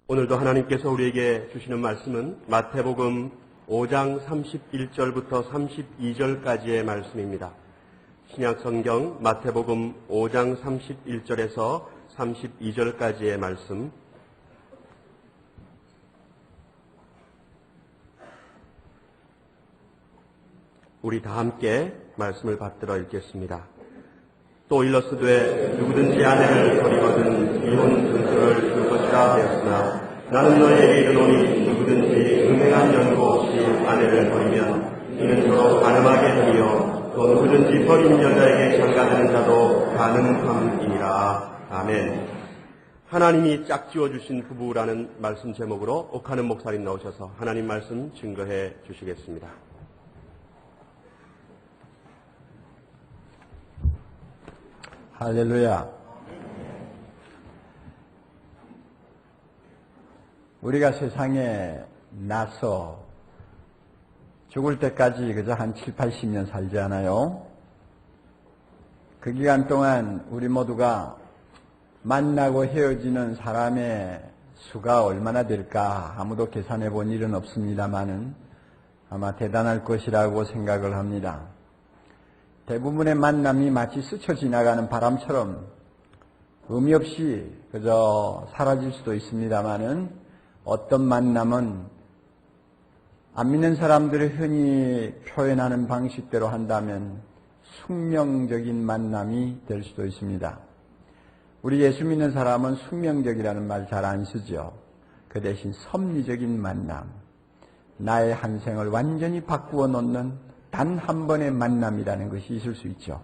오늘도 하나님께서 우리에게 주시는 말씀은 마태복음 5장 31절부터 32절까지의 말씀입니다. 신약성경 마태복음 5장 31절에서 32절까지의 말씀, 우리 다 함께 말씀을 받들어 읽겠습니다. 또 일러스되 누구든지 아내를 버리거든 이혼 증서를 줄 것이라 하였으나 나는 너희에게 이르노니 누구든지 음행한 연고 없이 아내를 버리면 이는 서로 가늠하게 되며 또 누구든지 버린 여자에게 장가드는 자도 가늠함이니라. 아멘. 하나님이 짝지어 주신 부부라는 말씀 제목으로 옥하는 목사님 나오셔서 하나님 말씀 증거해 주시겠습니다. 할렐루야. 우리가 세상에 나서 죽을 때까지 그저 한 7, 80년 살지 않아요? 그 기간 동안 우리 모두가 만나고 헤어지는 사람의 수가 얼마나 될까 아무도 계산해 본 일은 없습니다마는 아마 대단할 것이라고 생각을 합니다. 대부분의 만남이 마치 스쳐 지나가는 바람처럼 의미 없이 그저 사라질 수도 있습니다마는 어떤 만남은 안 믿는 사람들이 흔히 표현하는 방식대로 한다면 숙명적인 만남이 될 수도 있습니다. 우리 예수 믿는 사람은 숙명적이라는 말 잘 안 쓰죠. 그 대신 섭리적인 만남, 나의 한 생을 완전히 바꾸어 놓는 단 한 번의 만남이라는 것이 있을 수 있죠.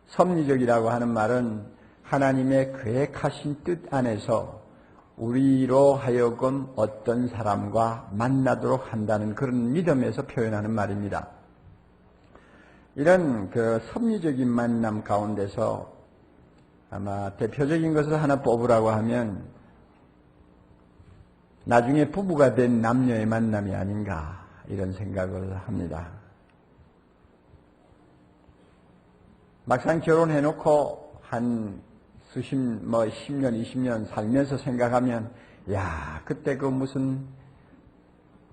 섭리적이라고 하는 말은 하나님의 계획하신 뜻 안에서 우리로 하여금 어떤 사람과 만나도록 한다는 그런 믿음에서 표현하는 말입니다. 이런 그 섭리적인 만남 가운데서 아마 대표적인 것을 하나 뽑으라고 하면 나중에 부부가 된 남녀의 만남이 아닌가 이런 생각을 합니다. 막상 결혼해놓고 한 10년, 20년 살면서 생각하면, 야, 그때 그 무슨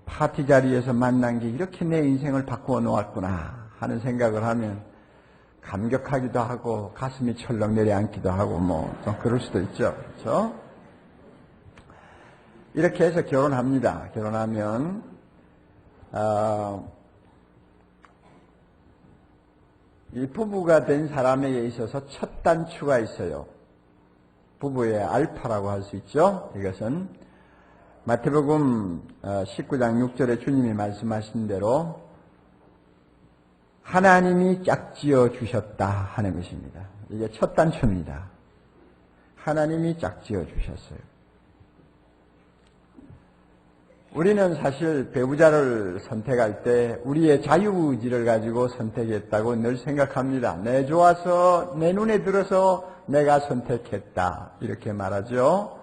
파티 자리에서 만난 게 이렇게 내 인생을 바꾸어 놓았구나 하는 생각을 하면 감격하기도 하고 가슴이 철렁 내려앉기도 하고 좀 그럴 수도 있죠. 그렇죠? 이렇게 해서 결혼합니다. 결혼하면, 이 부부가 된 사람에 있어서 첫 단추가 있어요. 부부의 알파라고 할 수 있죠. 이것은 마태복음 19장 6절에 주님이 말씀하신 대로 하나님이 짝지어 주셨다 하는 것입니다. 이게 첫 단추입니다. 하나님이 짝지어 주셨어요. 우리는 사실 배우자를 선택할 때 우리의 자유의지를 가지고 선택했다고 늘 생각합니다. 내 좋아서 내 눈에 들어서 내가 선택했다 이렇게 말하죠.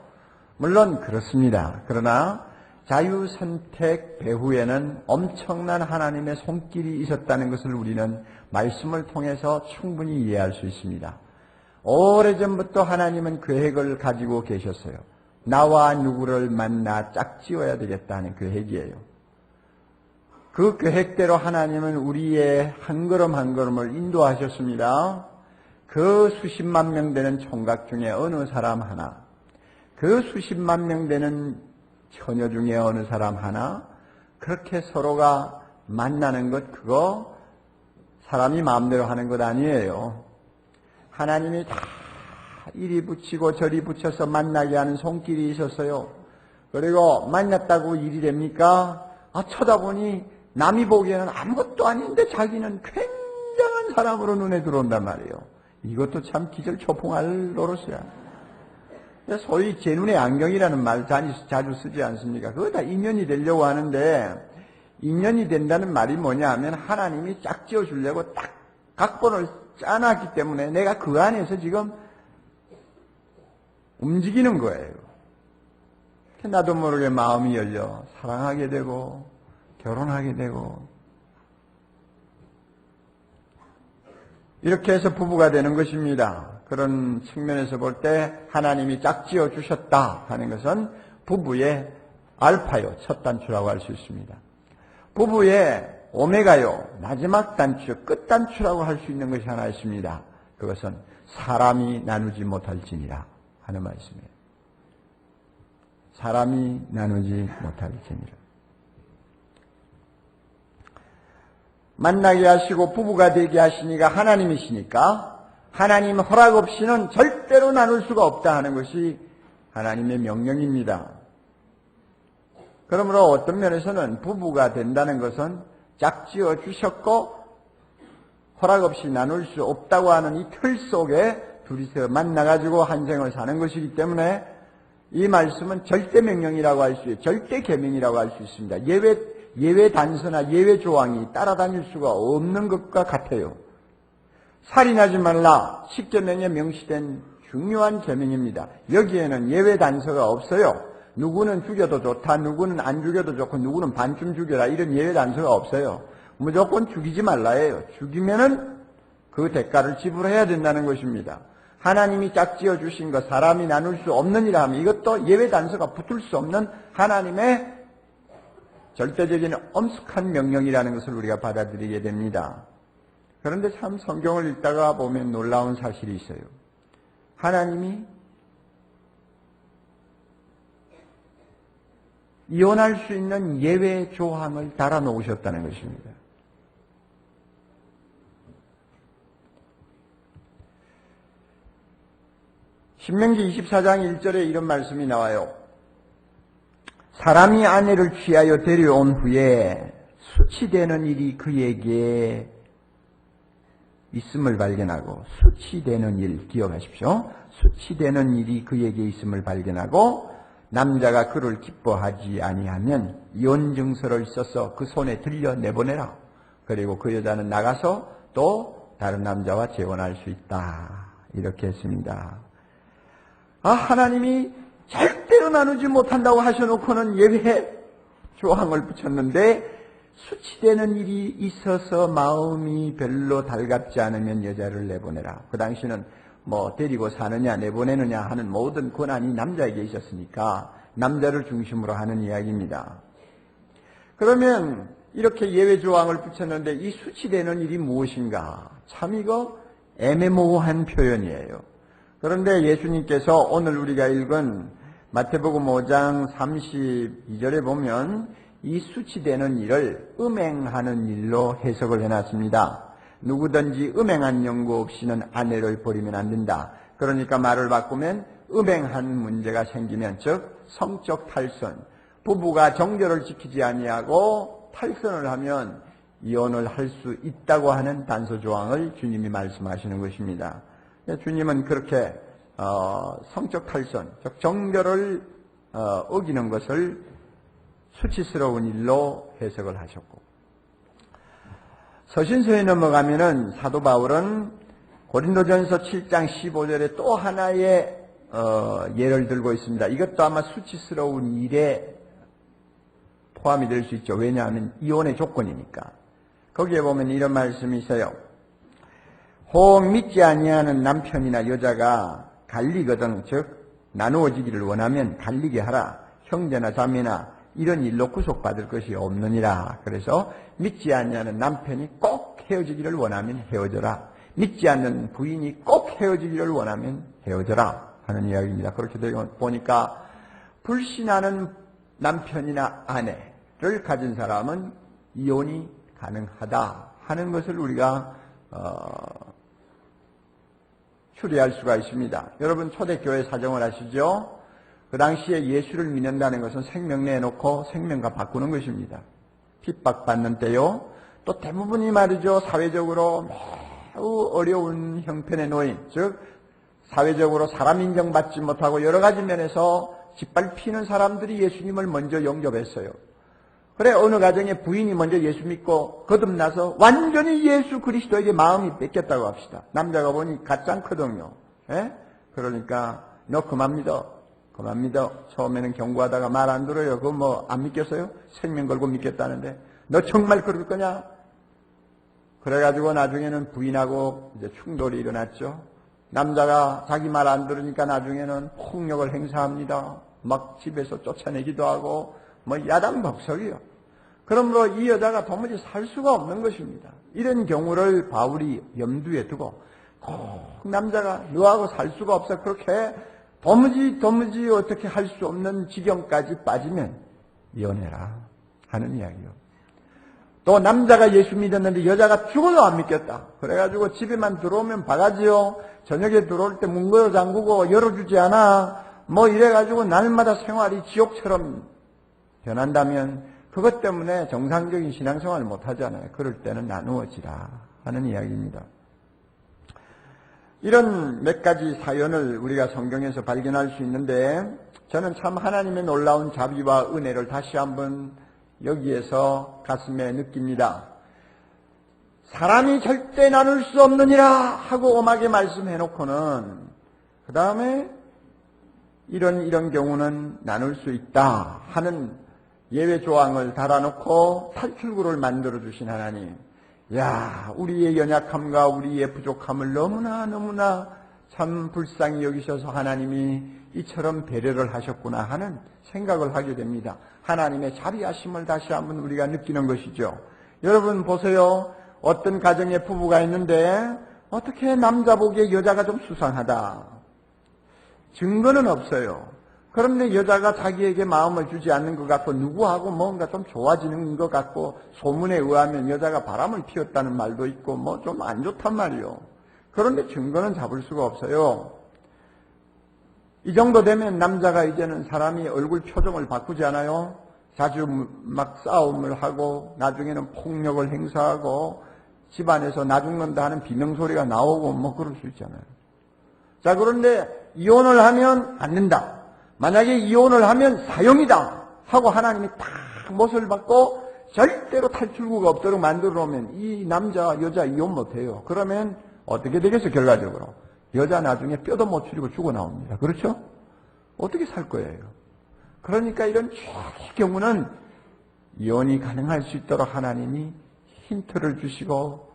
물론 그렇습니다. 그러나 자유선택 배후에는 엄청난 하나님의 손길이 있었다는 것을 우리는 말씀을 통해서 충분히 이해할 수 있습니다. 오래전부터 하나님은 계획을 가지고 계셨어요. 나와 누구를 만나 짝지어야 되겠다는 계획이에요. 그 계획대로 하나님은 우리의 한 걸음 한 걸음을 인도하셨습니다. 그 수십만 명 되는 총각 중에 어느 사람 하나, 그 수십만 명 되는 처녀 중에 어느 사람 하나, 그렇게 서로가 만나는 것, 그거 사람이 마음대로 하는 것 아니에요. 하나님이 다 이리 붙이고 저리 붙여서 만나게 하는 손길이 있었어요. 그리고 만났다고 일이 됩니까? 쳐다보니 남이 보기에는 아무것도 아닌데 자기는 굉장한 사람으로 눈에 들어온단 말이에요. 이것도 참 기절초풍할 노릇이야. 소위 제 눈에 안경이라는 말 자주 쓰지 않습니까? 그거 다 인연이 되려고 하는데 인연이 된다는 말이 뭐냐 하면 하나님이 짝지어 주려고 딱 각본을 짜놨기 때문에 내가 그 안에서 지금 움직이는 거예요. 나도 모르게 마음이 열려 사랑하게 되고 결혼하게 되고 이렇게 해서 부부가 되는 것입니다. 그런 측면에서 볼 때 하나님이 짝지어 주셨다 하는 것은 부부의 알파요, 첫 단추라고 할 수 있습니다. 부부의 오메가요, 마지막 단추, 끝 단추라고 할 수 있는 것이 하나 있습니다. 그것은 사람이 나누지 못할지니라 하는 말씀이에요. 사람이 나누지 못할지니라. 만나게 하시고 부부가 되게 하시니가 하나님이시니까 하나님 허락 없이는 절대로 나눌 수가 없다 하는 것이 하나님의 명령입니다. 그러므로 어떤 면에서는 부부가 된다는 것은 짝지어 주셨고 허락 없이 나눌 수 없다고 하는 이 틀 속에 둘이서 만나가지고 한 생을 사는 것이기 때문에 이 말씀은 절대 명령이라고 할 수 있어요. 절대 계명이라고 할 수 있습니다. 예외 단서나 예외 조항이 따라다닐 수가 없는 것과 같아요. 살인하지 말라 십계명에 명시된 중요한 계명입니다. 여기에는 예외 단서가 없어요. 누구는 죽여도 좋다, 누구는 안 죽여도 좋고, 누구는 반쯤 죽여라 이런 예외 단서가 없어요. 무조건 죽이지 말라예요. 죽이면은 그 대가를 지불해야 된다는 것입니다. 하나님이 짝지어 주신 것, 사람이 나눌 수 없는 일 하면 이것도 예외 단서가 붙을 수 없는 하나님의 절대적인 엄숙한 명령이라는 것을 우리가 받아들이게 됩니다. 그런데 참 성경을 읽다가 보면 놀라운 사실이 있어요. 하나님이 이혼할 수 있는 예외 조항을 달아놓으셨다는 것입니다. 신명기 24장 1절에 이런 말씀이 나와요. 사람이 아내를 취하여 데려온 후에 수치되는 일이 그에게 있음을 발견하고, 수치되는 일 기억하십시오. 수치되는 일이 그에게 있음을 발견하고 남자가 그를 기뻐하지 아니하면 이혼 증서를 써서 그 손에 들려 내보내라. 그리고 그 여자는 나가서 또 다른 남자와 재혼할 수 있다. 이렇게 했습니다. 하나님이 절대로 나누지 못한다고 하셔놓고는 예외 조항을 붙였는데, 수치되는 일이 있어서 마음이 별로 달갑지 않으면 여자를 내보내라. 그 당시는 데리고 사느냐 내보내느냐 하는 모든 권한이 남자에게 있었으니까 남자를 중심으로 하는 이야기입니다. 그러면 이렇게 예외 조항을 붙였는데 이 수치되는 일이 무엇인가? 참 이거 애매모호한 표현이에요. 그런데 예수님께서 오늘 우리가 읽은 마태복음 5장 32절에 보면 이 수치되는 일을 음행하는 일로 해석을 해놨습니다. 누구든지 음행한 연고 없이는 아내를 버리면 안 된다. 그러니까 말을 바꾸면 음행한 문제가 생기면, 즉 성적 탈선, 부부가 정결을 지키지 아니하고 탈선을 하면 이혼을 할 수 있다고 하는 단서 조항을 주님이 말씀하시는 것입니다. 주님은 그렇게 성적 탈선, 즉 정결을 어기는 것을 수치스러운 일로 해석을 하셨고, 서신서에 넘어가면은 사도 바울은 고린도전서 7장 15절에 또 하나의 예를 들고 있습니다. 이것도 아마 수치스러운 일에 포함이 될 수 있죠. 왜냐하면 이혼의 조건이니까. 거기에 보면 이런 말씀이 있어요. 혹 믿지 아니하는 남편이나 여자가 갈리거든, 즉 나누어지기를 원하면 갈리게 하라. 형제나 자매나 이런 일로 구속받을 것이 없느니라. 그래서 믿지 아니하는 남편이 꼭 헤어지기를 원하면 헤어져라. 믿지 않는 부인이 꼭 헤어지기를 원하면 헤어져라 하는 이야기입니다. 그렇게 되고 보니까 불신하는 남편이나 아내를 가진 사람은 이혼이 가능하다 하는 것을 우리가 추리할 수가 있습니다. 여러분 초대교회 사정을 아시죠? 그 당시에 예수를 믿는다는 것은 생명 내놓고 생명과 바꾸는 것입니다. 핍박받는 때요. 또 대부분이 말이죠. 사회적으로 매우 어려운 형편의 노인, 즉 사회적으로 사람 인정받지 못하고 여러 가지 면에서 짓밟히는 사람들이 예수님을 먼저 영접했어요. 그래 어느 가정에 부인이 먼저 예수 믿고 거듭나서 완전히 예수 그리스도에게 마음이 뺏겼다고 합시다. 남자가 보니 가짱거든요. 그러니까 너 그만 믿어. 그만 믿어. 처음에는 경고하다가 말 안 들어요. 그거 안 믿겠어요? 생명 걸고 믿겠다는데. 너 정말 그럴 거냐? 그래가지고 나중에는 부인하고 이제 충돌이 일어났죠. 남자가 자기 말 안 들으니까 나중에는 폭력을 행사합니다. 막 집에서 쫓아내기도 하고 야단법석이요. 그러므로 이 여자가 도무지 살 수가 없는 것입니다. 이런 경우를 바울이 염두에 두고 꼭 남자가 너하고 살 수가 없어 그렇게 도무지 어떻게 할 수 없는 지경까지 빠지면 이혼해라 하는 이야기요. 또 남자가 예수 믿었는데 여자가 죽어도 안 믿겠다. 그래가지고 집에만 들어오면 바가지요. 저녁에 들어올 때 문 걸어 잠그고 열어주지 않아. 이래가지고 날마다 생활이 지옥처럼 변한다면 그것 때문에 정상적인 신앙생활을 못하잖아요. 그럴 때는 나누어지라 하는 이야기입니다. 이런 몇 가지 사연을 우리가 성경에서 발견할 수 있는데 저는 참 하나님의 놀라운 자비와 은혜를 다시 한번 여기에서 가슴에 느낍니다. 사람이 절대 나눌 수 없느니라 하고 엄하게 말씀해놓고는 그 다음에 이런 경우는 나눌 수 있다 하는 예외 조항을 달아놓고 탈출구를 만들어주신 하나님. 우리의 연약함과 우리의 부족함을 너무나 참 불쌍히 여기셔서 하나님이 이처럼 배려를 하셨구나 하는 생각을 하게 됩니다. 하나님의 자비하심을 다시 한번 우리가 느끼는 것이죠. 여러분 보세요. 어떤 가정에 부부가 있는데 어떻게 남자 보기에 여자가 좀 수상하다. 증거는 없어요. 그런데 여자가 자기에게 마음을 주지 않는 것 같고 누구하고 뭔가 좀 좋아지는 것 같고 소문에 의하면 여자가 바람을 피웠다는 말도 있고 좀 안 좋단 말이요. 그런데 증거는 잡을 수가 없어요. 이 정도 되면 남자가 이제는 사람이 얼굴 표정을 바꾸지 않아요? 자주 막 싸움을 하고 나중에는 폭력을 행사하고 집안에서 나 죽는다 하는 비명소리가 나오고 그럴 수 있잖아요. 자, 그런데 이혼을 하면 안 된다. 만약에 이혼을 하면 사형이다 하고 하나님이 딱 못을 받고 절대로 탈출구가 없도록 만들어 놓으면 이 남자 여자 이혼 못해요. 그러면 어떻게 되겠어? 결과적으로 여자 나중에 뼈도 못 추리고 죽어 나옵니다. 그렇죠? 어떻게 살 거예요? 그러니까 이런 최악의 경우는 이혼이 가능할 수 있도록 하나님이 힌트를 주시고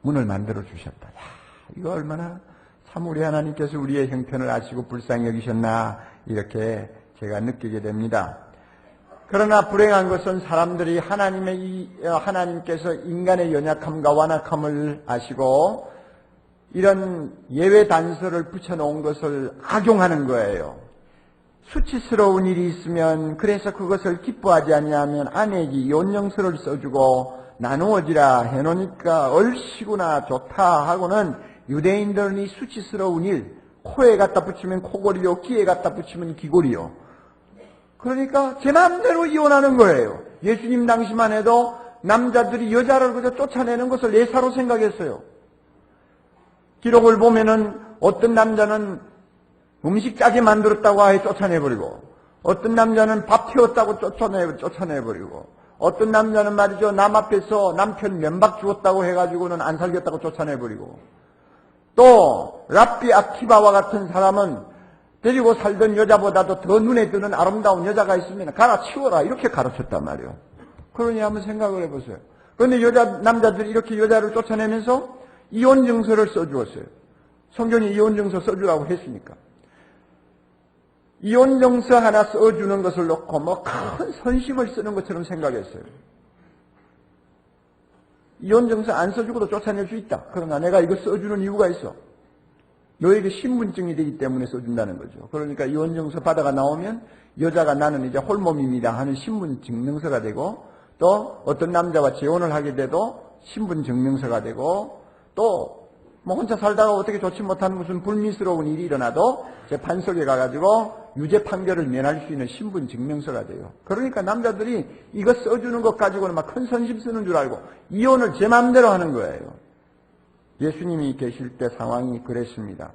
문을 만들어 주셨다. 이거 얼마나 참 우리 하나님께서 우리의 형편을 아시고 불쌍히 여기셨나 이렇게 제가 느끼게 됩니다. 그러나 불행한 것은 사람들이 하나님께서 인간의 연약함과 완악함을 아시고 이런 예외 단서를 붙여놓은 것을 악용하는 거예요. 수치스러운 일이 있으면 그래서 그것을 기뻐하지 아니하면 아내에게 이혼영서를 써주고 나누어지라 해놓으니까 얼씨구나 좋다 하고는 유대인들은 이 수치스러운 일 코에 갖다 붙이면 코골이요 귀에 갖다 붙이면 귀골이요. 그러니까 제 마음대로 이혼하는 거예요. 예수님 당시만 해도 남자들이 여자를 그저 쫓아내는 것을 예사로 생각했어요. 기록을 보면은 어떤 남자는 음식 짜게 만들었다고 아예 쫓아내버리고 어떤 남자는 밥 태웠다고 쫓아내버리고 어떤 남자는 말이죠 남 앞에서 남편 면박 주었다고 해가지고는 안 살겠다고 쫓아내버리고 또 랍비 아키바와 같은 사람은 데리고 살던 여자보다도 더 눈에 드는 아름다운 여자가 있으면 갈아치워라 이렇게 가르쳤단 말이에요. 그러니 한번 생각을 해보세요. 그런데 남자들이 이렇게 여자를 쫓아내면서 이혼증서를 써주었어요. 성경이 이혼증서 써주라고 했으니까. 이혼증서 하나 써주는 것을 놓고 큰 선심을 쓰는 것처럼 생각했어요. 이혼증서 안 써주고도 쫓아낼 수 있다. 그러나 내가 이거 써주는 이유가 있어. 너에게 신분증이 되기 때문에 써준다는 거죠. 그러니까 이혼증서 받아가 나오면 여자가 나는 이제 홀몸입니다 하는 신분증명서가 되고 또 어떤 남자와 재혼을 하게 돼도 신분증명서가 되고 또 혼자 살다가 어떻게 좋지 못한 무슨 불미스러운 일이 일어나도 재판석에 가가지고 유죄 판결을 면할 수 있는 신분증명서가 돼요. 그러니까 남자들이 이거 써주는 것 가지고는 막 큰 선심 쓰는 줄 알고 이혼을 제 마음대로 하는 거예요. 예수님이 계실 때 상황이 그랬습니다.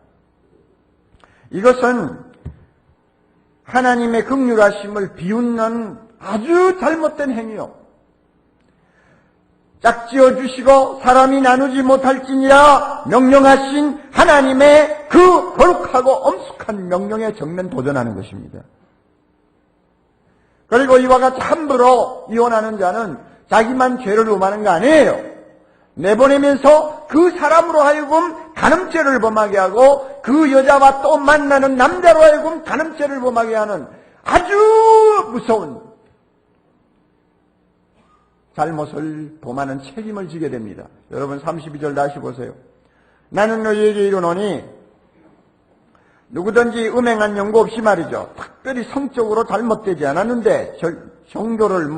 이것은 하나님의 긍휼하심을 비웃는 아주 잘못된 행위요. 짝지어 주시고 사람이 나누지 못할지니라 명령하신 하나님의 그 거룩하고 엄숙한 명령에 정면 도전하는 것입니다. 그리고 이와 같이 함부로 이혼하는 자는 자기만 죄를 범하는 거 아니에요. 내보내면서 그 사람으로 하여금 간음죄를 범하게 하고 그 여자와 또 만나는 남자로 하여금 간음죄를 범하게 하는 아주 무서운 잘못을 범하는 책임을 지게 됩니다. 여러분 32절 다시 보세요. 나는 너희에게 이르노니 누구든지 음행한 연고 없이 말이죠. 특별히 성적으로 잘못되지 않았는데 정도를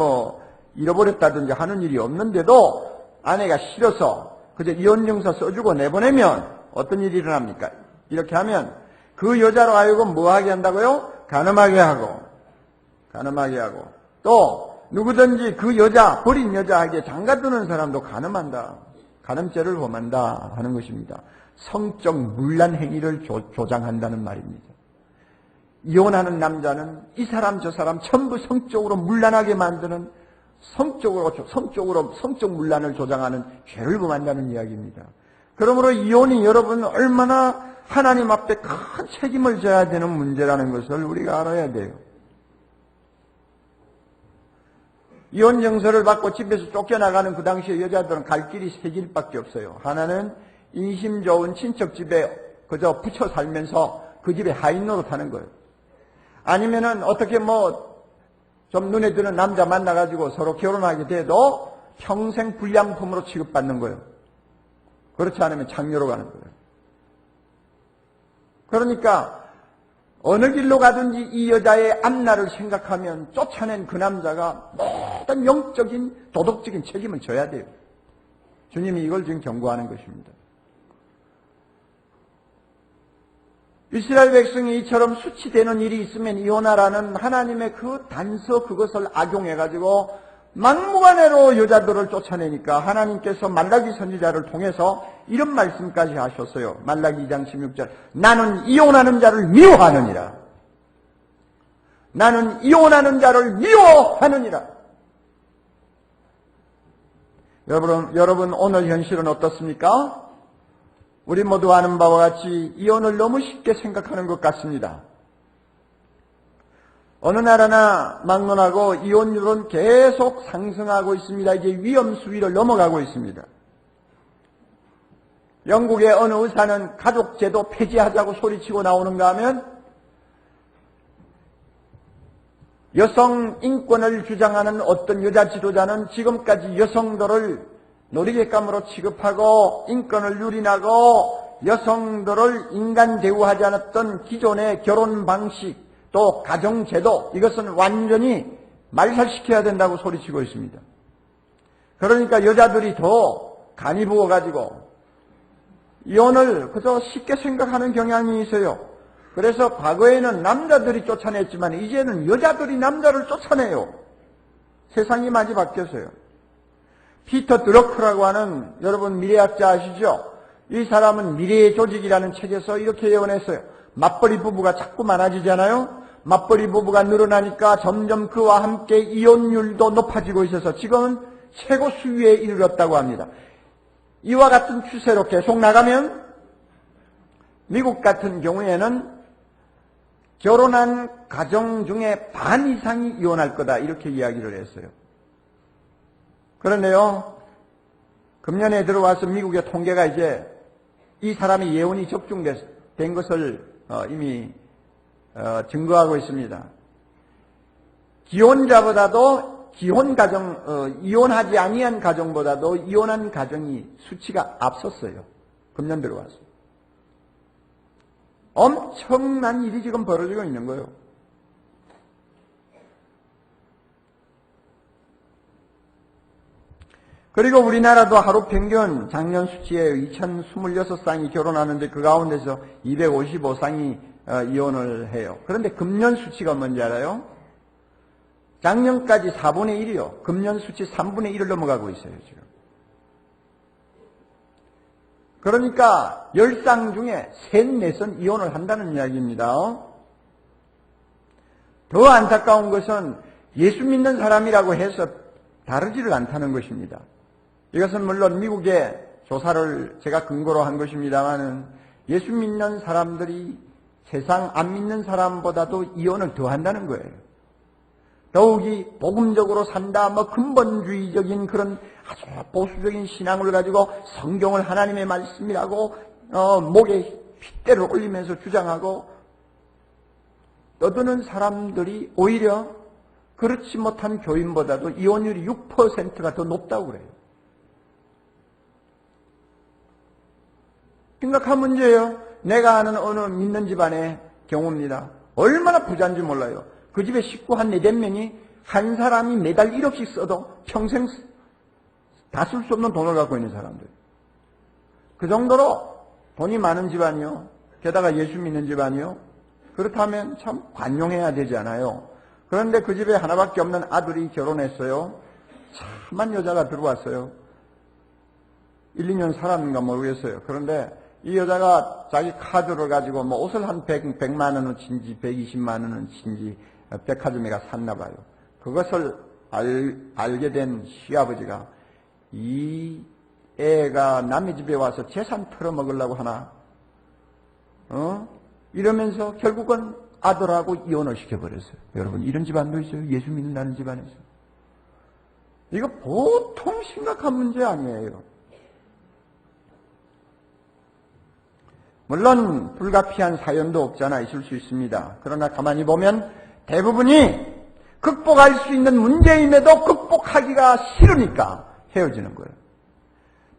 잃어버렸다든지 하는 일이 없는데도 아내가 싫어서 그저 이혼증서 써주고 내보내면 어떤 일이 일어납니까? 이렇게 하면 그 여자로 하여금 뭐하게 한다고요? 가늠하게 하고 또 누구든지 그 여자, 버린 여자에게 장가드는 사람도 가늠한다. 가늠죄를 범한다 하는 것입니다. 성적 문란 행위를 조장한다는 말입니다. 이혼하는 남자는 이 사람 저 사람 전부 성적으로 문란하게 만드는 성적 문란을 조장하는 죄를 범한다는 이야기입니다. 그러므로 이혼이 여러분 얼마나 하나님 앞에 큰 책임을 져야 되는 문제라는 것을 우리가 알아야 돼요. 이혼 정서를 받고 집에서 쫓겨나가는 그 당시에 여자들은 갈 길이 세 길밖에 없어요. 하나는 인심 좋은 친척 집에 그저 붙여 살면서 그 집에 하인 노릇하는 거예요. 아니면은 어떻게 좀 눈에 드는 남자 만나가지고 서로 결혼하게 돼도 평생 불량품으로 취급받는 거예요. 그렇지 않으면 장녀로 가는 거예요. 그러니까 어느 길로 가든지 이 여자의 앞날을 생각하면 쫓아낸 그 남자가 모든 영적인 도덕적인 책임을 져야 돼요. 주님이 이걸 지금 경고하는 것입니다. 이스라엘 백성이 이처럼 수치되는 일이 있으면 이혼하라는 하나님의 그 단서 그것을 악용해가지고 막무가내로 여자들을 쫓아내니까 하나님께서 말라기 선지자를 통해서 이런 말씀까지 하셨어요. 말라기 2장 16절 나는 이혼하는 자를 미워하느니라. 나는 이혼하는 자를 미워하느니라. 여러분 오늘 현실은 어떻습니까? 우리 모두 아는 바와 같이 이혼을 너무 쉽게 생각하는 것 같습니다. 어느 나라나 막론하고 이혼율은 계속 상승하고 있습니다. 이제 위험 수위를 넘어가고 있습니다. 영국의 어느 의사는 가족제도 폐지하자고 소리치고 나오는가 하면 여성 인권을 주장하는 어떤 여자 지도자는 지금까지 여성들을 놀이객감으로 취급하고 인권을 유린하고 여성들을 인간 대우하지 않았던 기존의 결혼 방식 또 가정제도 이것은 완전히 말살시켜야 된다고 소리치고 있습니다. 그러니까 여자들이 더 간이 부어가지고 이혼을 그저 쉽게 생각하는 경향이 있어요. 그래서 과거에는 남자들이 쫓아냈지만 이제는 여자들이 남자를 쫓아내요. 세상이 많이 바뀌었어요. 피터 드러크라고 하는 여러분 미래학자 아시죠? 이 사람은 미래의 조직이라는 책에서 이렇게 예언했어요. 맞벌이 부부가 자꾸 많아지잖아요. 맞벌이 부부가 늘어나니까 점점 그와 함께 이혼율도 높아지고 있어서 지금은 최고 수위에 이르렀다고 합니다. 이와 같은 추세로 계속 나가면 미국 같은 경우에는 결혼한 가정 중에 반 이상이 이혼할 거다 이렇게 이야기를 했어요. 그런데요, 금년에 들어와서 미국의 통계가 이제 이 사람이 예언이 적중된 것을 이미 증거하고 있습니다. 기혼자보다도 이혼하지 아니한 가정보다도 이혼한 가정이 수치가 앞섰어요. 금년 들어와서. 엄청난 일이 지금 벌어지고 있는 거예요. 그리고 우리나라도 하루 평균 작년 수치에 2026쌍이 결혼하는데 그 가운데서 255쌍이 이혼을 해요. 그런데 금년 수치가 뭔지 알아요? 작년까지 4분의 1이요. 금년 수치 3분의 1을 넘어가고 있어요, 지금. 그러니까 10쌍 중에 3, 4선 이혼을 한다는 이야기입니다. 더 안타까운 것은 예수 믿는 사람이라고 해서 다르지를 않다는 것입니다. 이것은 물론 미국의 조사를 제가 근거로 한 것입니다만은 예수 믿는 사람들이 세상 안 믿는 사람보다도 이혼을 더 한다는 거예요. 더욱이 복음적으로 산다, 근본주의적인 그런 아주 보수적인 신앙을 가지고 성경을 하나님의 말씀이라고 목에 핏대를 올리면서 주장하고 떠드는 사람들이 오히려 그렇지 못한 교인보다도 이혼율이 6%가 더 높다고 그래요. 심각한 문제예요. 내가 아는 어느 믿는 집안의 경우입니다. 얼마나 부자인지 몰라요. 그 집에 식구 한 4~5명이 한 사람이 매달 1억씩 써도 평생 다 쓸 수 없는 돈을 갖고 있는 사람들. 그 정도로 돈이 많은 집안이요. 게다가 예수 믿는 집안이요. 그렇다면 참 관용해야 되지 않아요. 그런데 그 집에 하나밖에 없는 아들이 결혼했어요. 참한 여자가 들어왔어요. 1, 2년 살았는가 모르겠어요. 그런데 이 여자가 자기 카드를 가지고 뭐 옷을 한 100만 원어치인지 120만 원어치인지 백화점에 가 샀나 봐요. 그것을 알게 된 시아버지가 이 애가 남의 집에 와서 재산 털어먹으려고 하나? 이러면서 결국은 아들하고 이혼을 시켜버렸어요. 여러분, 이런 집안도 있어요. 예수 믿는다는 집안에서. 이거 보통 심각한 문제 아니에요. 물론 불가피한 사연도 없잖아 있을 수 있습니다. 그러나 가만히 보면 대부분이 극복할 수 있는 문제임에도 극복하기가 싫으니까 헤어지는 거예요.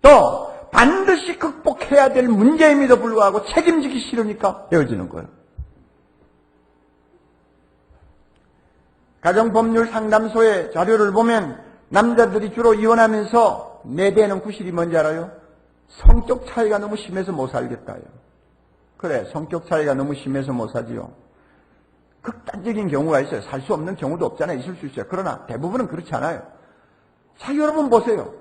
또 반드시 극복해야 될 문제임에도 불구하고 책임지기 싫으니까 헤어지는 거예요. 가정법률 상담소의 자료를 보면 남자들이 주로 이혼하면서 내대는 구실이 뭔지 알아요? 성격 차이가 너무 심해서 못 살겠다요. 그래, 성격 차이가 너무 심해서 못 사지요. 극단적인 경우가 있어요. 살 수 없는 경우도 없잖아요. 있을 수 있어요. 그러나 대부분은 그렇지 않아요. 자, 여러분 보세요.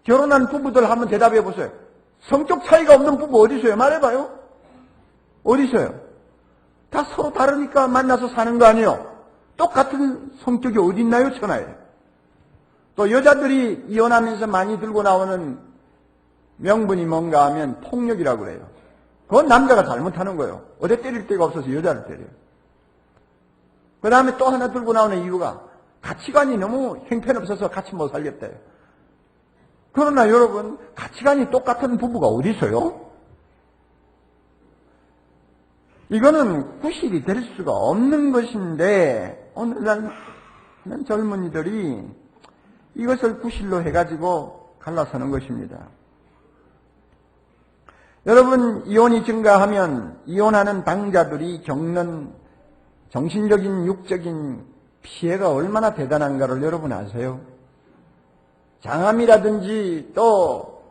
결혼한 부부들 한번 대답해 보세요. 성격 차이가 없는 부부 어디 있어요? 말해봐요. 어디 있어요? 다 서로 다르니까 만나서 사는 거 아니에요? 똑같은 성격이 어디 있나요? 천하에. 또 여자들이 이혼하면서 많이 들고 나오는 명분이 뭔가 하면 폭력이라고 그래요. 그건 남자가 잘못하는 거예요. 어디 때릴 데가 없어서 여자를 때려요. 그 다음에 또 하나 들고 나오는 이유가 가치관이 너무 형편없어서 같이 못 살겠대요. 그러나 여러분, 가치관이 똑같은 부부가 어디 있어요? 이거는 구실이 될 수가 없는 것인데 오늘날 많은 젊은이들이 이것을 구실로 해가지고 갈라서는 것입니다. 여러분, 이혼이 증가하면 이혼하는 당자들이 겪는 정신적인, 육적인 피해가 얼마나 대단한가를 여러분 아세요? 장암이라든지 또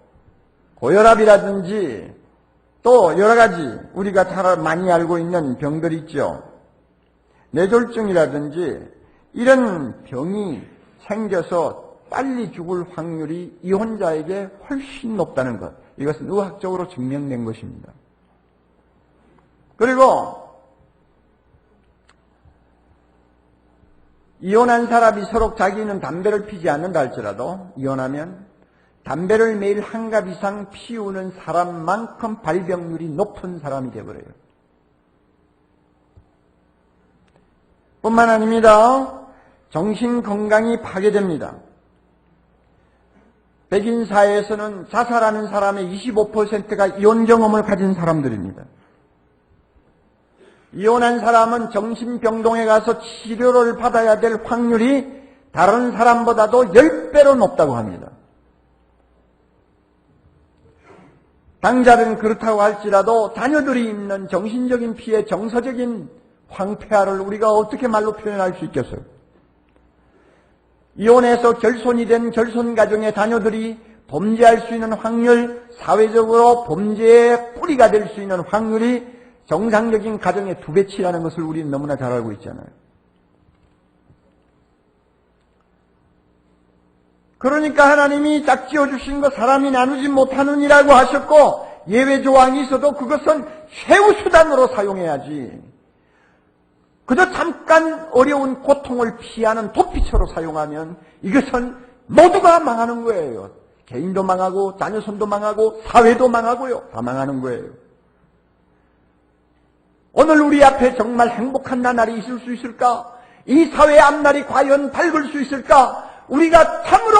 고혈압이라든지 또 여러 가지 우리가 잘 많이 알고 있는 병들이 있죠. 뇌졸중이라든지 이런 병이 생겨서 빨리 죽을 확률이 이혼자에게 훨씬 높다는 것. 이것은 의학적으로 증명된 것입니다. 그리고 이혼한 사람이 서로 자기는 담배를 피지 않는다 할지라도 이혼하면 담배를 매일 한 갑 이상 피우는 사람만큼 발병률이 높은 사람이 되어버려요. 뿐만 아닙니다. 정신건강이 파괴됩니다. 백인 사회에서는 자살하는 사람의 25%가 이혼 경험을 가진 사람들입니다. 이혼한 사람은 정신병동에 가서 치료를 받아야 될 확률이 다른 사람보다도 10배로 높다고 합니다. 당자는 그렇다고 할지라도 자녀들이 입는 정신적인 피해, 정서적인 황폐화를 우리가 어떻게 말로 표현할 수 있겠어요? 이혼해서 결손이 된 결손가정의 자녀들이 범죄할 수 있는 확률, 사회적으로 범죄의 뿌리가 될 수 있는 확률이 정상적인 가정의 2배치라는 것을 우리는 너무나 잘 알고 있잖아요. 그러니까 하나님이 짝지어 주신 것 사람이 나누지 못하느니라고 하셨고 예외 조항이 있어도 그것은 최우수단으로 사용해야지. 그저 잠깐 어려운 고통을 피하는 도피처로 사용하면 이것은 모두가 망하는 거예요. 개인도 망하고 자녀손도 망하고 사회도 망하고요. 다 망하는 거예요. 오늘 우리 앞에 정말 행복한 나날이 있을 수 있을까? 이 사회의 앞날이 과연 밝을 수 있을까? 우리가 참으로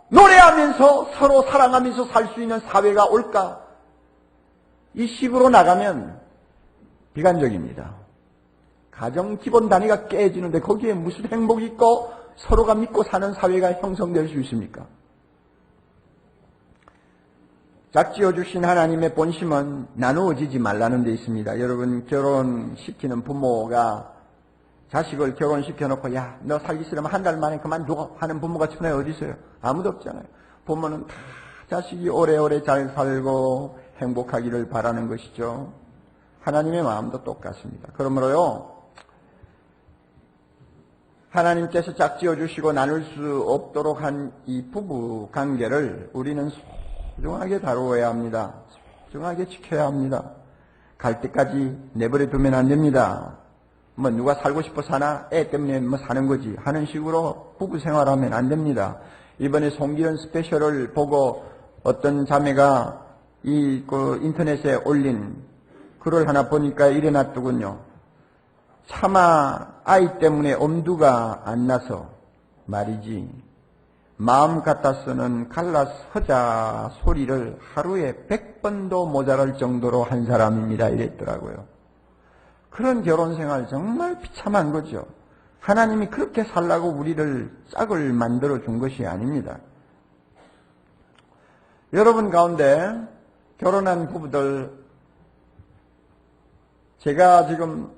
노래하면서 서로 사랑하면서 살 수 있는 사회가 올까? 이 식으로 나가면 비관적입니다. 가정 기본 단위가 깨지는데 거기에 무슨 행복이 있고 서로가 믿고 사는 사회가 형성될 수 있습니까? 짝지어 주신 하나님의 본심은 나누어지지 말라는 데 있습니다. 여러분, 결혼시키는 부모가 자식을 결혼시켜놓고 야, 너 살기 싫으면 한 달 만에 그만두고 하는 부모가 천하에 어디 있어요? 아무도 없잖아요. 부모는 다 자식이 오래오래 잘 살고 행복하기를 바라는 것이죠. 하나님의 마음도 똑같습니다. 그러므로요, 하나님께서 짝지어 주시고 나눌 수 없도록 한 이 부부 관계를 우리는 소중하게 다루어야 합니다. 소중하게 지켜야 합니다. 갈 때까지 내버려 두면 안 됩니다. 뭐 누가 살고 싶어 사나 애 때문에 뭐 사는 거지 하는 식으로 부부 생활하면 안 됩니다. 이번에 송기현 스페셜을 보고 어떤 자매가 인터넷에 올린 글을 하나 보니까 이래 놨더군요. 차마 아이 때문에 엄두가 안 나서 말이지 마음 같아서는 갈라서자 소리를 하루에 100번도 모자랄 정도로 한 사람입니다. 이랬더라고요. 그런 결혼생활 정말 비참한 거죠. 하나님이 그렇게 살라고 우리를 짝을 만들어 준 것이 아닙니다. 여러분 가운데 결혼한 부부들, 제가 지금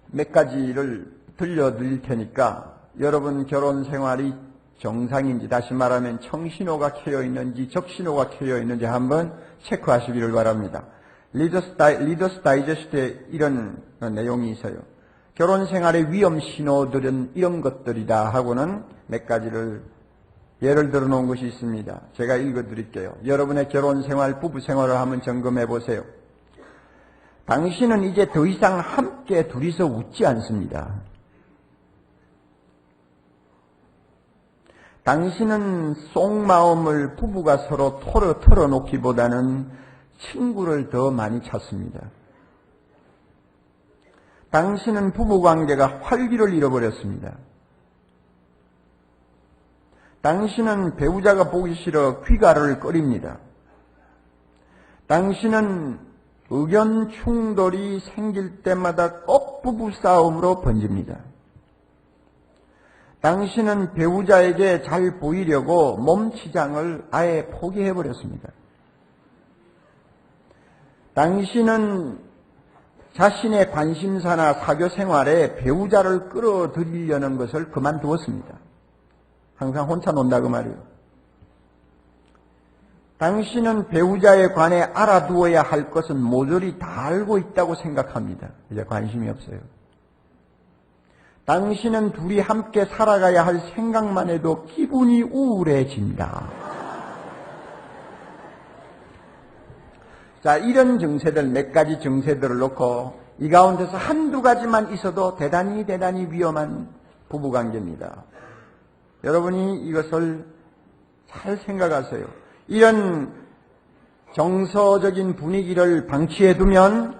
몇 가지를 들려드릴 테니까 여러분 결혼 생활이 정상인지, 다시 말하면 청신호가 켜여 있는지 적신호가 켜여 있는지 한번 체크하시기를 바랍니다. 리더스 다이제스트에 이런 내용이 있어요. 결혼 생활의 위험 신호들은 이런 것들이다 하고는 몇 가지를 예를 들어 놓은 것이 있습니다. 제가 읽어 드릴게요. 여러분의 결혼 생활, 부부 생활을 한번 점검해 보세요. 당신은 이제 더 이상 함께 둘이서 웃지 않습니다. 당신은 속마음을 부부가 서로 털어놓기보다는 친구를 더 많이 찾습니다. 당신은 부부관계가 활기를 잃어버렸습니다. 당신은 배우자가 보기 싫어 귀가를 꺼립니다. 당신은 의견 충돌이 생길 때마다 꼭 부부싸움으로 번집니다. 당신은 배우자에게 잘 보이려고 몸치장을 아예 포기해버렸습니다. 당신은 자신의 관심사나 사교 생활에 배우자를 끌어들이려는 것을 그만두었습니다. 항상 혼자 논다고 말이에요. 당신은 배우자에 관해 알아두어야 할 것은 모조리 다 알고 있다고 생각합니다. 이제 관심이 없어요. 당신은 둘이 함께 살아가야 할 생각만 해도 기분이 우울해진다. 자, 이런 증세들, 몇 가지 증세들을 놓고 이 가운데서 한두 가지만 있어도 대단히 위험한 부부관계입니다. 여러분이 이것을 잘 생각하세요. 이런 정서적인 분위기를 방치해두면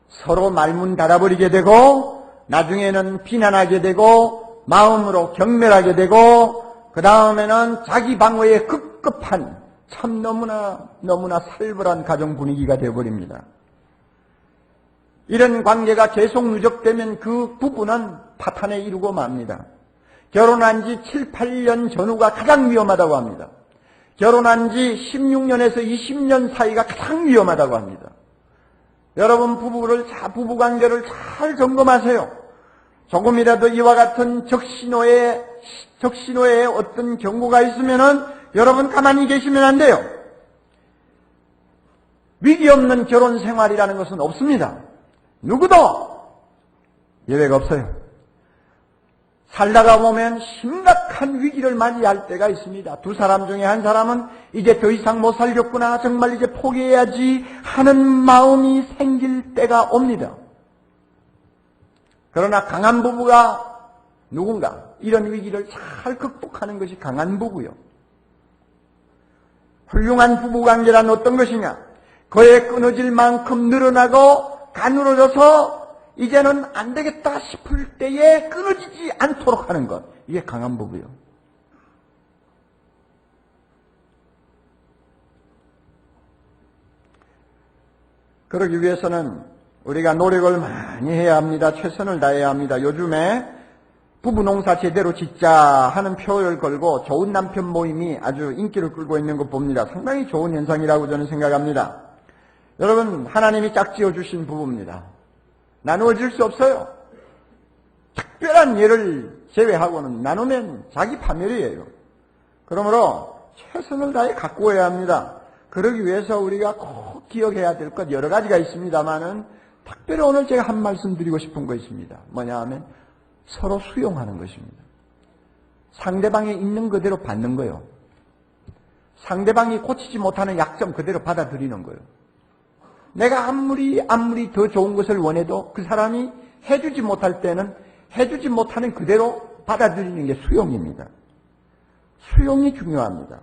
서로 말문 닫아버리게 되고 나중에는 비난하게 되고 마음으로 경멸하게 되고 그 다음에는 자기 방어에 급급한 참 너무나 살벌한 가정 분위기가 되어버립니다. 이런 관계가 계속 누적되면 그 부부는 파탄에 이르고 맙니다. 결혼한 지 7, 8년 전후가 가장 위험하다고 합니다. 결혼한 지 16년에서 20년 사이가 가장 위험하다고 합니다. 여러분 부부관계를 잘 점검하세요. 조금이라도 이와 같은 적신호에 어떤 경고가 있으면은 여러분 가만히 계시면 안 돼요. 위기 없는 결혼 생활이라는 것은 없습니다. 누구도 예외가 없어요. 살다가 보면 심각한 위기를 맞이할 때가 있습니다. 두 사람 중에 한 사람은 이제 더 이상 못 살겠구나, 정말 이제 포기해야지 하는 마음이 생길 때가 옵니다. 그러나 강한 부부가 누군가 이런 위기를 잘 극복하는 것이 강한 부부요. 훌륭한 부부관계란 어떤 것이냐? 거에 끊어질 만큼 늘어나고 가늘어져서 이제는 안 되겠다 싶을 때에 끊어지지 않도록 하는 것. 이게 강한 부부요. 그러기 위해서는 우리가 노력을 많이 해야 합니다. 최선을 다해야 합니다. 요즘에 부부 농사 제대로 짓자 하는 표를 걸고 좋은 남편 모임이 아주 인기를 끌고 있는 것 봅니다. 상당히 좋은 현상이라고 저는 생각합니다. 여러분, 하나님이 짝지어 주신 부부입니다. 나누어질 수 없어요. 특별한 예를 제외하고는 나누면 자기 파멸이에요. 그러므로 최선을 다해 가꾸어야 합니다. 그러기 위해서 우리가 꼭 기억해야 될 것 여러 가지가 있습니다만은 특별히 오늘 제가 한 말씀 드리고 싶은 거 있습니다. 뭐냐 하면 서로 수용하는 것입니다. 상대방이 있는 그대로 받는 거예요. 상대방이 고치지 못하는 약점 그대로 받아들이는 거예요. 내가 아무리 더 좋은 것을 원해도 그 사람이 해주지 못할 때는 해주지 못하는 그대로 받아들이는 게 수용입니다. 수용이 중요합니다.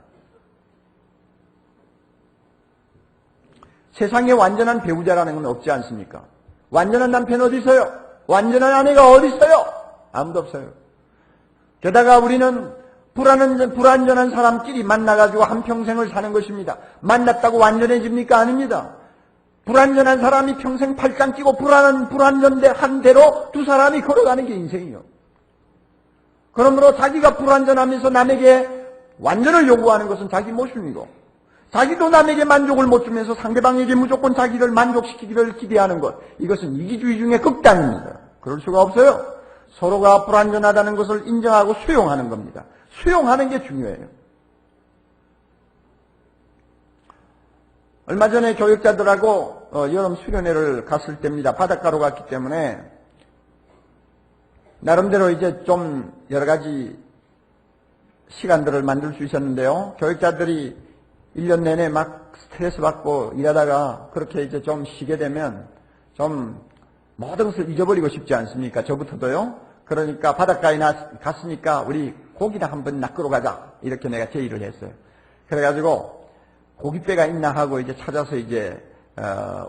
세상에 완전한 배우자라는 건 없지 않습니까? 완전한 남편 어디 있어요? 완전한 아내가 어디 있어요? 아무도 없어요. 게다가 우리는 불완전한 사람끼리 만나가지고 한평생을 사는 것입니다. 만났다고 완전해집니까? 아닙니다. 불완전한 사람이 평생 팔짱 끼고 불완전한 대로 두 사람이 걸어가는 게 인생이요. 그러므로 자기가 불완전하면서 남에게 완전을 요구하는 것은 자기 모순이고, 자기도 남에게 만족을 못 주면서 상대방에게 무조건 자기를 만족시키기를 기대하는 것, 이것은 이기주의 중에 극단입니다. 그럴 수가 없어요. 서로가 불완전하다는 것을 인정하고 수용하는 겁니다. 수용하는 게 중요해요. 얼마 전에 교육자들하고 여름 수련회를 갔을 때입니다. 바닷가로 갔기 때문에 나름대로 이제 좀 여러 가지 시간들을 만들 수 있었는데요. 교육자들이 1년 내내 막 스트레스 받고 일하다가 그렇게 이제 좀 쉬게 되면 좀 모든 것을 잊어버리고 싶지 않습니까? 저부터도요. 그러니까 바닷가에 갔으니까 우리 고기나 한번 낚으러 가자. 이렇게 내가 제의를 했어요. 그래가지고 고깃배가 있나 하고 이제 찾아서 이제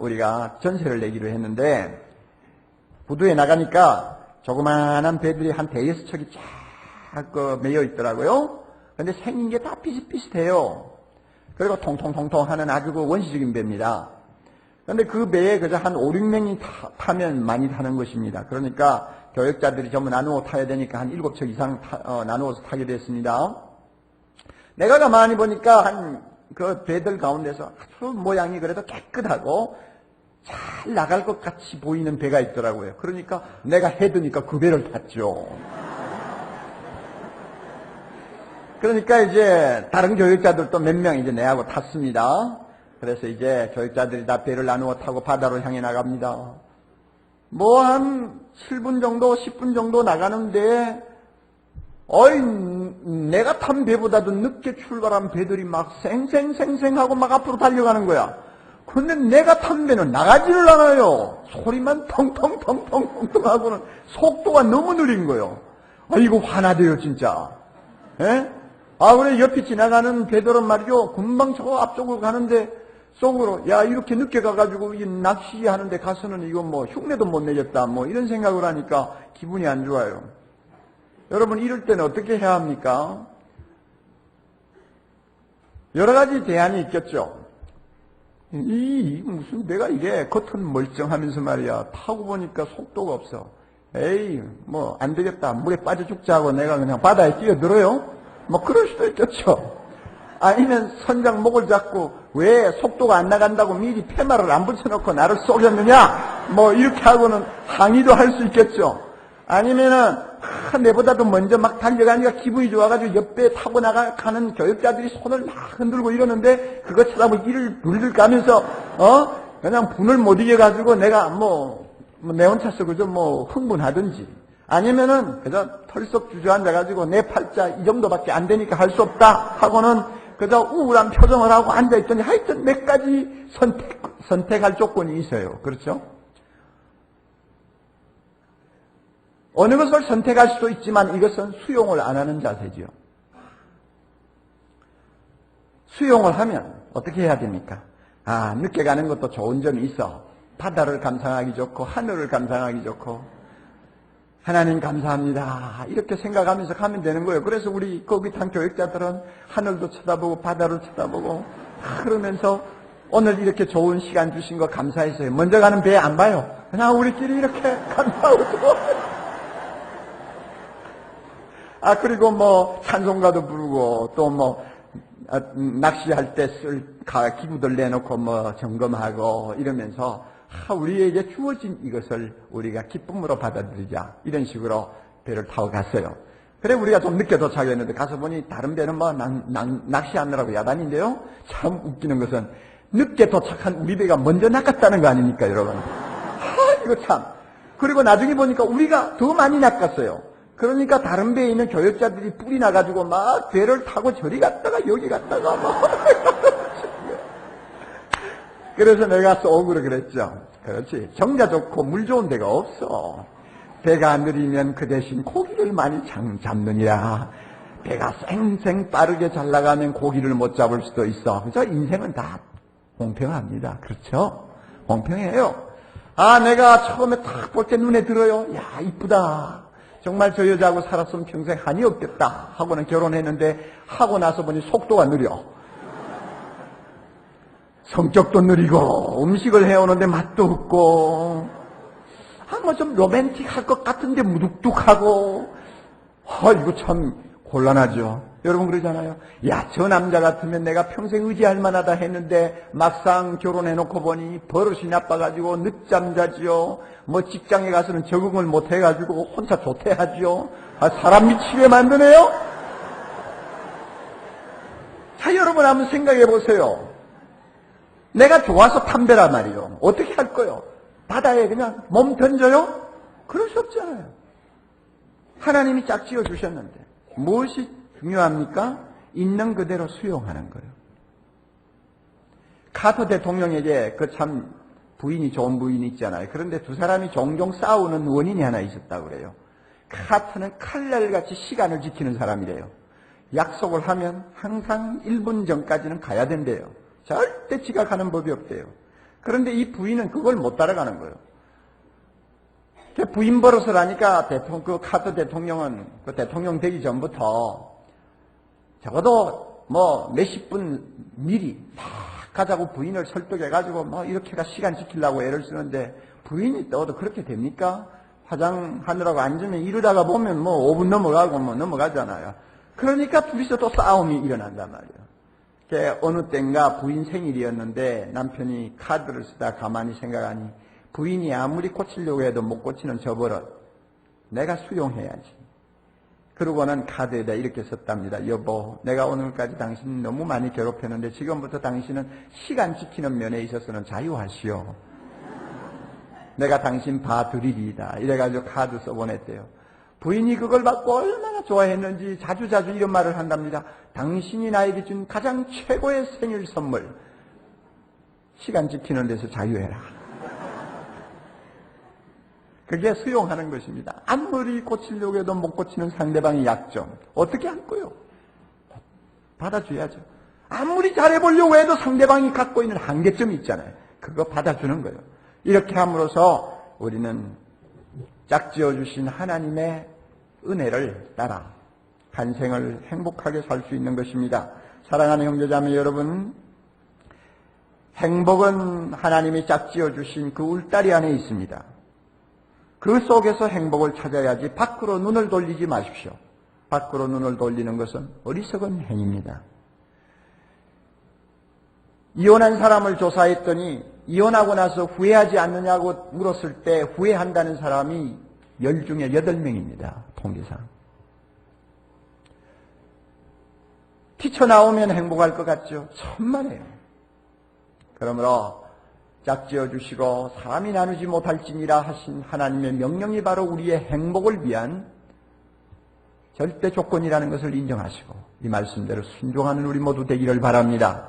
우리가 전세를 내기로 했는데 부두에 나가니까 조그마한 배들이 한 대여섯 척이 쫙 매여 있더라고요. 근데 생긴 게 다 비슷비슷해요. 그리고 통통통통 하는 아주 그 원시적인 배입니다. 그런데 그 배에 그저 한 5, 6명이 타면 많이 타는 것입니다. 그러니까 교역자들이 전부 나누어 타야 되니까 한 7척 이상 나누어서 타게 됐습니다. 내가 가만히 보니까 한 그 배들 가운데서 아주 모양이 그래도 깨끗하고 잘 나갈 것 같이 보이는 배가 있더라고요. 그러니까 내가 해드니까 그 배를 탔죠. 그러니까 이제 다른 교육자들도 몇 명 이제 내하고 탔습니다. 그래서 이제 교육자들이 다 배를 나누어 타고 바다로 향해 나갑니다. 뭐 한 7분 정도, 10분 정도 나가는데 내가 탄 배보다도 늦게 출발한 배들이 막 생생하고 막 앞으로 달려가는 거야. 근데 내가 탄 배는 나가지를 않아요. 소리만 텅텅텅텅텅 하고는 속도가 너무 느린 거예요. 이거 화나대요 진짜. 예? 그래 옆에 지나가는 배들은 말이죠. 금방 저 앞쪽으로 가는데 속으로 야 이렇게 늦게 가가지고 이 낚시하는데 가서는 이거 뭐 흉내도 못 내겠다 뭐 이런 생각을 하니까 기분이 안 좋아요. 여러분 이럴 때는 어떻게 해야 합니까? 여러 가지 대안이 있겠죠. 무슨 배가 이래 겉은 멀쩡하면서 말이야 타고 보니까 속도가 없어. 에이 뭐 안 되겠다 물에 빠져 죽자 하고 내가 그냥 바다에 뛰어들어요. 뭐 그럴 수도 있겠죠. 아니면 선장 목을 잡고 왜 속도가 안 나간다고 미리 팻말을 안 붙여놓고 나를 쏘겠느냐 뭐 이렇게 하고는 항의도 할 수 있겠죠. 아니면은 내보다도 먼저 막 달려가니까 기분이 좋아가지고 옆에 타고 나가는 교육자들이 손을 막 흔들고 이러는데 그거 쳐다보고 이를 불들 까면서 그냥 분을 못 이겨가지고 내가 내 혼자서 그저 흥분하든지 아니면은 그저 털썩 주저앉아가지고 내 팔자 이 정도밖에 안 되니까 할 수 없다 하고는 그저 우울한 표정을 하고 앉아있더니 하여튼 몇 가지 선택할 조건이 있어요. 그렇죠? 어느 것을 선택할 수도 있지만 이것은 수용을 안 하는 자세죠. 수용을 하면 어떻게 해야 됩니까? 늦게 가는 것도 좋은 점이 있어. 바다를 감상하기 좋고 하늘을 감상하기 좋고 하나님 감사합니다. 이렇게 생각하면서 가면 되는 거예요. 그래서 우리 거기 탄 교육자들은 하늘도 쳐다보고 바다를 쳐다보고 그러면서 오늘 이렇게 좋은 시간 주신 거 감사했어요. 먼저 가는 배 안 봐요. 그냥 우리끼리 이렇게 간다고. 그리고 뭐 찬송가도 부르고 또 뭐 낚시할 때 쓸 기구들 내놓고 뭐 점검하고 이러면서 우리에게 주어진 이것을 우리가 기쁨으로 받아들이자, 이런 식으로 배를 타고 갔어요. 그래 우리가 좀 늦게 도착했는데 가서 보니 다른 배는 뭐 낚시하느라고 야단인데요. 참 웃기는 것은 늦게 도착한 우리 배가 먼저 낚았다는 거 아닙니까, 여러분? 이거 참. 그리고 나중에 보니까 우리가 더 많이 낚았어요. 그러니까 다른 배에 있는 교역자들이 뿔이 나가지고 막 배를 타고 저리 갔다가 여기 갔다가 막. 그래서 내가 속으로 그랬죠. 그렇지. 정자 좋고 물 좋은 데가 없어. 배가 느리면 그 대신 고기를 많이 잡느니라. 배가 쌩쌩 빠르게 잘 나가면 고기를 못 잡을 수도 있어. 그래서 인생은 다 공평합니다. 그렇죠? 공평해요. 내가 처음에 딱 볼 때 눈에 들어요. 야, 이쁘다. 정말 저 여자하고 살았으면 평생 한이 없겠다 하고는 결혼했는데, 하고 나서 보니 속도가 느려. 성격도 느리고 음식을 해오는데 맛도 없고, 뭐 좀 로맨틱할 것 같은데 무뚝뚝하고, 이거 참 곤란하죠. 여러분 그러잖아요. 야, 저 남자 같으면 내가 평생 의지할 만하다 했는데 막상 결혼해놓고 보니 버릇이 나빠가지고 늦잠 자지요. 뭐 직장에 가서는 적응을 못해가지고 혼자 조퇴하지요. 사람 미치게 만드네요. 자, 여러분 한번 생각해 보세요. 내가 좋아서 탐배란 말이에요. 어떻게 할 거요? 바다에 그냥 몸 던져요? 그럴 수 없잖아요. 하나님이 짝지어 주셨는데 무엇이 중요합니까? 있는 그대로 수용하는 거예요. 카터 대통령에게 그 참 부인이 좋은 부인이 있잖아요. 그런데 두 사람이 종종 싸우는 원인이 하나 있었다고 그래요. 카터는 칼날같이 시간을 지키는 사람이래요. 약속을 하면 항상 1분 전까지는 가야 된대요. 절대 지각하는 법이 없대요. 그런데 이 부인은 그걸 못 따라가는 거예요. 부인 버릇을 하니까 그 카터 대통령은 그 대통령 되기 전부터 적어도 뭐 몇십 분 미리 막 가자고 부인을 설득해가지고 뭐 이렇게가 시간 지키려고 애를 쓰는데, 부인이 떠도 그렇게 됩니까? 화장하느라고 앉으면 이러다가 보면 뭐 5분 넘어가고 뭐 넘어가잖아요. 그러니까 둘이서 또 싸움이 일어난단 말이에요. 어느 때인가 부인 생일이었는데 남편이 카드를 쓰다 가만히 생각하니, 부인이 아무리 고치려고 해도 못 고치는 저 버릇 내가 수용해야지. 그러고는 카드에다 이렇게 썼답니다. 여보, 내가 오늘까지 당신 너무 많이 괴롭혔는데 지금부터 당신은 시간 지키는 면에 있어서는 자유하시오. 내가 당신 봐드리리이다. 이래가지고 카드 써보냈대요. 부인이 그걸 받고 얼마나 좋아했는지 자주자주 이런 말을 한답니다. 당신이 나에게 준 가장 최고의 생일 선물, 시간 지키는 데서 자유해라. 그게 수용하는 것입니다. 아무리 고치려고 해도 못 고치는 상대방의 약점 어떻게 할 거요? 받아줘야죠. 아무리 잘해보려고 해도 상대방이 갖고 있는 한계점이 있잖아요. 그거 받아주는 거예요. 이렇게 함으로써 우리는 짝지어 주신 하나님의 은혜를 따라 한 생을 행복하게 살 수 있는 것입니다. 사랑하는 형제자매 여러분, 행복은 하나님이 짝지어 주신 그 울다리 안에 있습니다. 그 속에서 행복을 찾아야지 밖으로 눈을 돌리지 마십시오. 밖으로 눈을 돌리는 것은 어리석은 행위입니다. 이혼한 사람을 조사했더니 이혼하고 나서 후회하지 않느냐고 물었을 때 후회한다는 사람이 10 중에 8명입니다. 통계상. 튀쳐나오면 행복할 것 같죠? 천만에요. 그러므로 짝지어 주시고 사람이 나누지 못할지니라 하신 하나님의 명령이 바로 우리의 행복을 위한 절대 조건이라는 것을 인정하시고 이 말씀대로 순종하는 우리 모두 되기를 바랍니다.